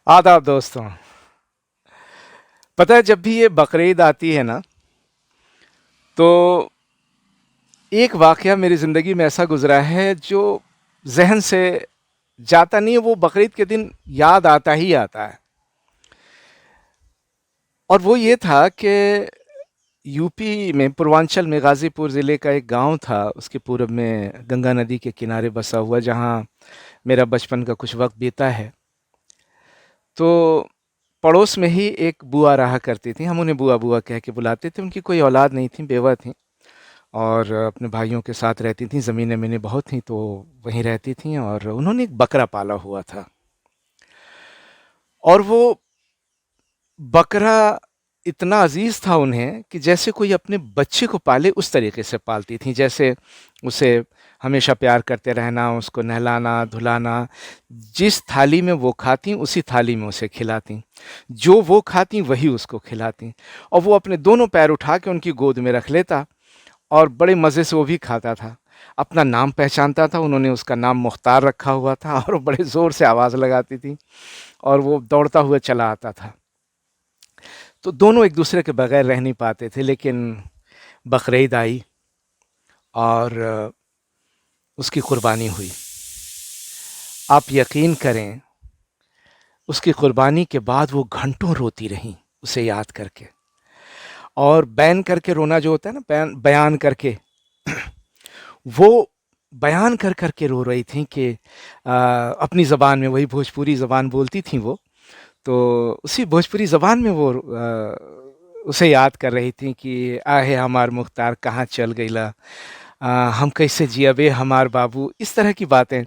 आदाब दोस्तों। पता है जब भी ये बकरीद आती है ना, तो एक वाकया मेरी ज़िंदगी में ऐसा गुज़रा है जो ज़हन से जाता नहीं है। वो बकरीद के दिन याद आता ही आता है। और वो ये था कि यूपी में पूर्वांचल में गाज़ीपुर ज़िले का एक गांव था, उसके पूरब में गंगा नदी के किनारे बसा हुआ, जहां मेरा बचपन का कुछ वक्त बीता है। तो पड़ोस में ही एक बुआ रहा करती थी, हम उन्हें बुआ बुआ कह के बुलाते थे। उनकी कोई औलाद नहीं थी, बेवा थी और अपने भाइयों के साथ रहती थीं। ज़मीनें मैंने बहुत थीं तो वहीं रहती थीं, और उन्होंने एक बकरा पाला हुआ था। और वो बकरा इतना अजीज था उन्हें कि जैसे कोई अपने बच्चे को पाले उस तरीके से पालती थीं। जैसे उसे हमेशा प्यार करते रहना, उसको नहलाना धुलाना, जिस थाली में वो खाती उसी थाली में उसे खिलाती, जो वो खाती वही उसको खिलाती। और वो अपने दोनों पैर उठा के उनकी गोद में रख लेता और बड़े मज़े से वो भी खाता था। अपना नाम पहचानता था, उन्होंने उसका नाम मुख्तार रखा हुआ था, और वो बड़े ज़ोर से आवाज़ लगाती थी और वो दौड़ता हुआ चला आता था। तो दोनों एक दूसरे के बगैर रह नहीं पाते थे। लेकिन बकरीद आई और उसकी कुर्बानी हुई। आप यकीन करें, उसकी कुर्बानी के बाद वो घंटों रोती रहीं उसे याद करके। और बैन करके रोना जो होता है ना, बयान करके, वो बयान कर कर के रो रही थी कि अपनी ज़बान में, वही भोजपुरी ज़बान बोलती थी वो, तो उसी भोजपुरी ज़बान में वो उसे याद कर रही थी कि आहे हमार मुख्तार कहाँ चल गईला, हम कैसे जियबे हमार बाबू, इस तरह की बातें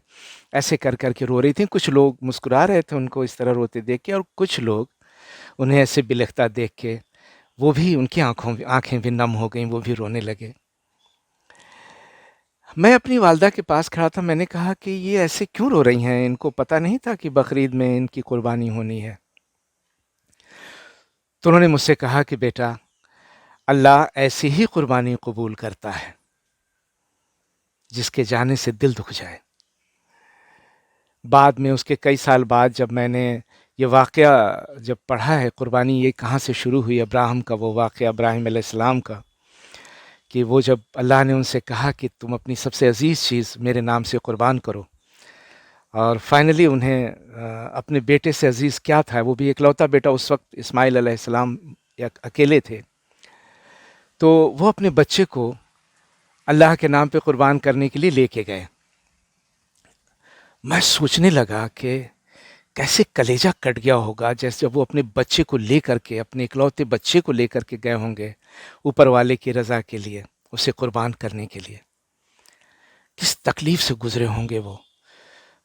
ऐसे कर कर के रो रही थी। कुछ लोग मुस्कुरा रहे थे उनको इस तरह रोते देख के, और कुछ लोग उन्हें ऐसे बिलखता देख के, वो भी, उनकी आंखें भी नम हो गईं, वो भी रोने लगे। मैं अपनी वालदा के पास खड़ा था, मैंने कहा कि ये ऐसे क्यों रो रही हैं, इनको पता नहीं था कि बकरीद में इनकी कुर्बानी होनी है। तो उन्होंने मुझसे कहा कि बेटा, अल्लाह ऐसी ही कुर्बानी कबूल करता है जिसके जाने से दिल दुख जाए। बाद में, उसके कई साल बाद, जब मैंने ये वाक़या जब पढ़ा है, कुर्बानी ये कहाँ से शुरू हुई, अब्राहम का वो वाक़या, इब्राहीम अलैहिस्सलाम का, कि वो जब अल्लाह ने उनसे कहा कि तुम अपनी सबसे अज़ीज़ चीज़ मेरे नाम से कुर्बान करो, और फाइनली उन्हें अपने बेटे से अज़ीज़ क्या था, वो भी इकलौता बेटा उस वक्त इस्माइल अलैहिस्सलाम अकेले थे, तो वो अपने बच्चे को अल्लाह के नाम पे कुर्बान करने के लिए लेके गए। मैं सोचने लगा कि कैसे कलेजा कट गया होगा, जैसे जब वो अपने बच्चे को लेकर के, अपने इकलौते बच्चे को लेकर के गए होंगे ऊपर वाले की रज़ा के लिए, उसे कुर्बान करने के लिए। किस तकलीफ से गुजरे होंगे वो,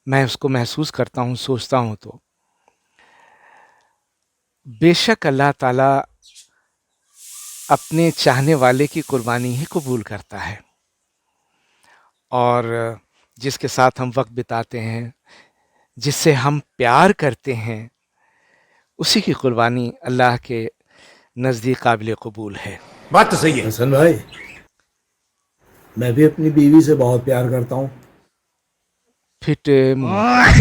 मैं उसको महसूस करता हूँ, सोचता हूँ तो। बेशक अल्लाह ताला अपने चाहने वाले की कुर्बानी ही कबूल करता है, और जिसके साथ हम वक्त बिताते हैं, जिससे हम प्यार करते हैं, उसी की कुर्बानी अल्लाह के नज़दीक काबिल कबूल है। बात तो सही है। हसन भाई, मैं भी अपनी बीवी से बहुत प्यार करता हूँ। फिटे मुंह,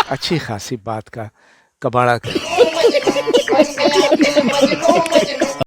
अच्छी खासी बात का कबाड़ा कर।